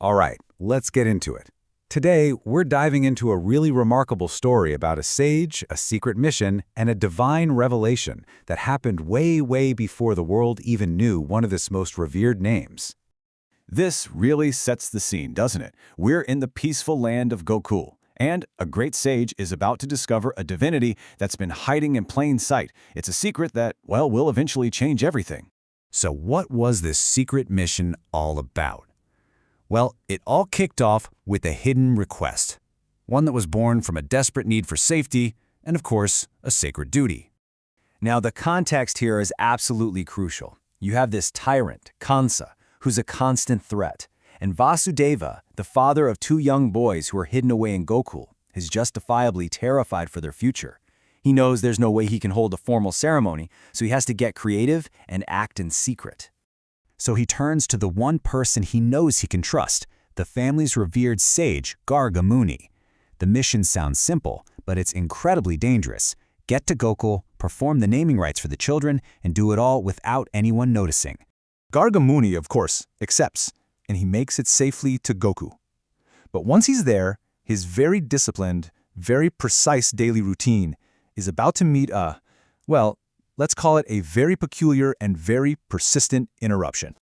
All right, let's get into it. Today, we're diving into a really remarkable story about a sage, a secret mission, and a divine revelation that happened way, way before the world even knew one of its most revered names. This really sets the scene, doesn't it? We're in the peaceful land of Gokul, and a great sage is about to discover a divinity that's been hiding in plain sight. It's a secret that, well, will eventually change everything. So what was this secret mission all about? Well, it all kicked off with a hidden request, one that was born from a desperate need for safety and, of course, a sacred duty. Now, the context here is absolutely crucial. You have this tyrant, Kansa, who's a constant threat, and Vasudeva, the father of two young boys who are hidden away in Gokul, is justifiably terrified for their future. He knows there's no way he can hold a formal ceremony, so he has to get creative and act in secret. So he turns to the one person he knows he can trust, the family's revered sage, Garga Muni. The mission sounds simple, but it's incredibly dangerous. Get to Gokul, perform the naming rites for the children, and do it all without anyone noticing. Garga Muni, of course, accepts, and he makes it safely to Gokul. But once he's there, his very disciplined, very precise daily routine is about to meet well, let's call it a very peculiar and very persistent interruption.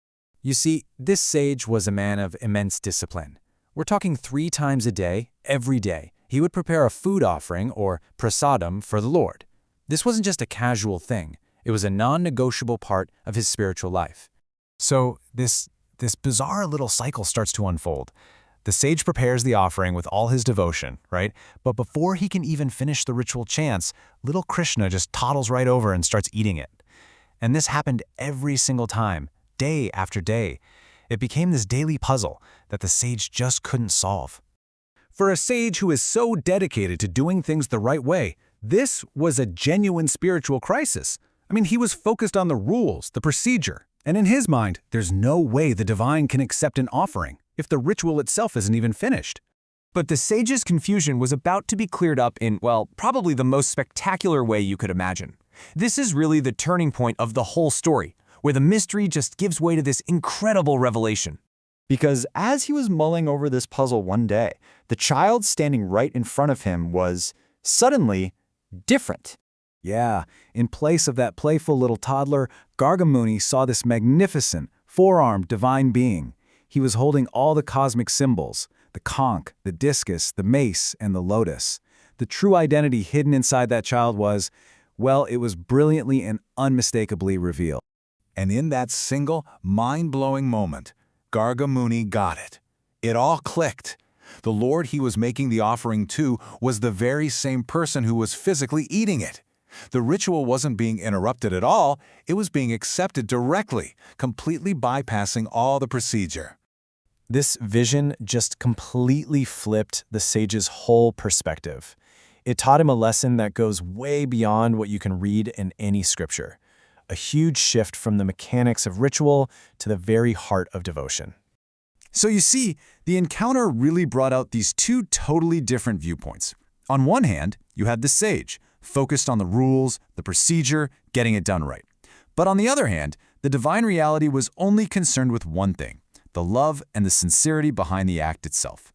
You see, this sage was a man of immense discipline. We're talking 3 times a day, every day. He would prepare a food offering, or prasadam, for the Lord. This wasn't just a casual thing. It was a non-negotiable part of his spiritual life. So this bizarre little cycle starts to unfold. The sage prepares the offering with all his devotion, right? But before he can even finish the ritual chants, little Krishna just toddles right over and starts eating it. And this happened every single time, day after day. It became this daily puzzle that the sage just couldn't solve. For a sage who is so dedicated to doing things the right way, this was a genuine spiritual crisis. I mean, he was focused on the rules, the procedure. And in his mind, there's no way the divine can accept an offering if the ritual itself isn't even finished. But the sage's confusion was about to be cleared up in, well, probably the most spectacular way you could imagine. This is really the turning point of the whole story, where the mystery just gives way to this incredible revelation. Because as he was mulling over this puzzle one day, the child standing right in front of him was suddenly different. Yeah, in place of that playful little toddler, Garga Muni saw this magnificent, four-armed divine being. He was holding all the cosmic symbols, the conch, the discus, the mace, and the lotus. The true identity hidden inside that child was, well, it was brilliantly and unmistakably revealed. And in that single, mind-blowing moment, Garga Muni got it. It all clicked. The Lord he was making the offering to was the very same person who was physically eating it. The ritual wasn't being interrupted at all, it was being accepted directly, completely bypassing all the procedure. This vision just completely flipped the sage's whole perspective. It taught him a lesson that goes way beyond what you can read in any scripture. A huge shift from the mechanics of ritual to the very heart of devotion. So you see, the encounter really brought out these two totally different viewpoints. On one hand, you had the sage, focused on the rules, the procedure, getting it done right. But on the other hand, the divine reality was only concerned with one thing, the love and the sincerity behind the act itself.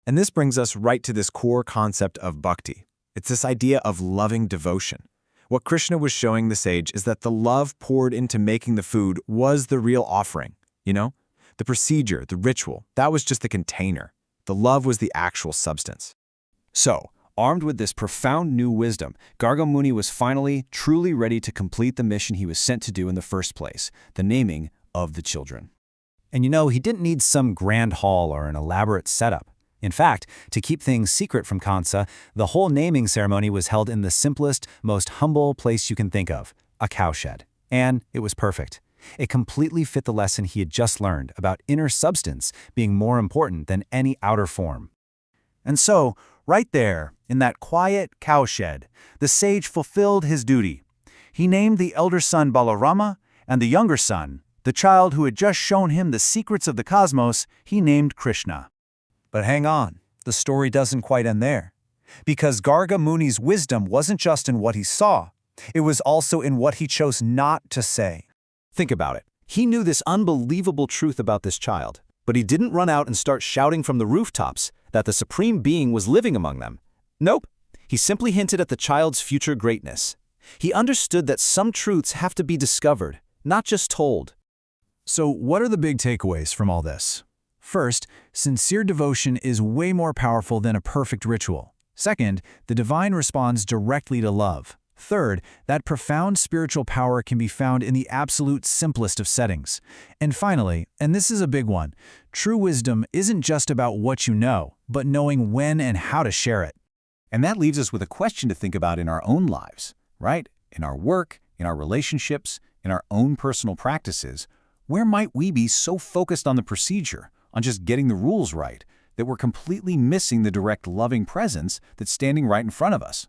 And this brings us right to this core concept of bhakti. It's this idea of loving devotion. What Krishna was showing the sage is that the love poured into making the food was the real offering, you know? The procedure, the ritual, that was just the container. The love was the actual substance. So, armed with this profound new wisdom, Garga Muni was finally, truly ready to complete the mission he was sent to do in the first place, the naming of the children. And you know, he didn't need some grand hall or an elaborate setup. In fact, to keep things secret from Kansa, the whole naming ceremony was held in the simplest, most humble place you can think of, a cowshed. And it was perfect. It completely fit the lesson he had just learned about inner substance being more important than any outer form. And so, right there, in that quiet cowshed, the sage fulfilled his duty. He named the elder son Balarama, and the younger son, the child who had just shown him the secrets of the cosmos, he named Krishna. But hang on, the story doesn't quite end there. Because Garga Muni's wisdom wasn't just in what he saw, it was also in what he chose not to say. Think about it. He knew this unbelievable truth about this child. But he didn't run out and start shouting from the rooftops that the Supreme Being was living among them. Nope. He simply hinted at the child's future greatness. He understood that some truths have to be discovered, not just told. So what are the big takeaways from all this? First, sincere devotion is way more powerful than a perfect ritual. Second, the divine responds directly to love. Third, that profound spiritual power can be found in the absolute simplest of settings. And finally, and this is a big one, true wisdom isn't just about what you know, but knowing when and how to share it. And that leaves us with a question to think about in our own lives, right? In our work, in our relationships, in our own personal practices. Where might we be so focused on the procedure, on just getting the rules right, that we're completely missing the direct loving presence that's standing right in front of us?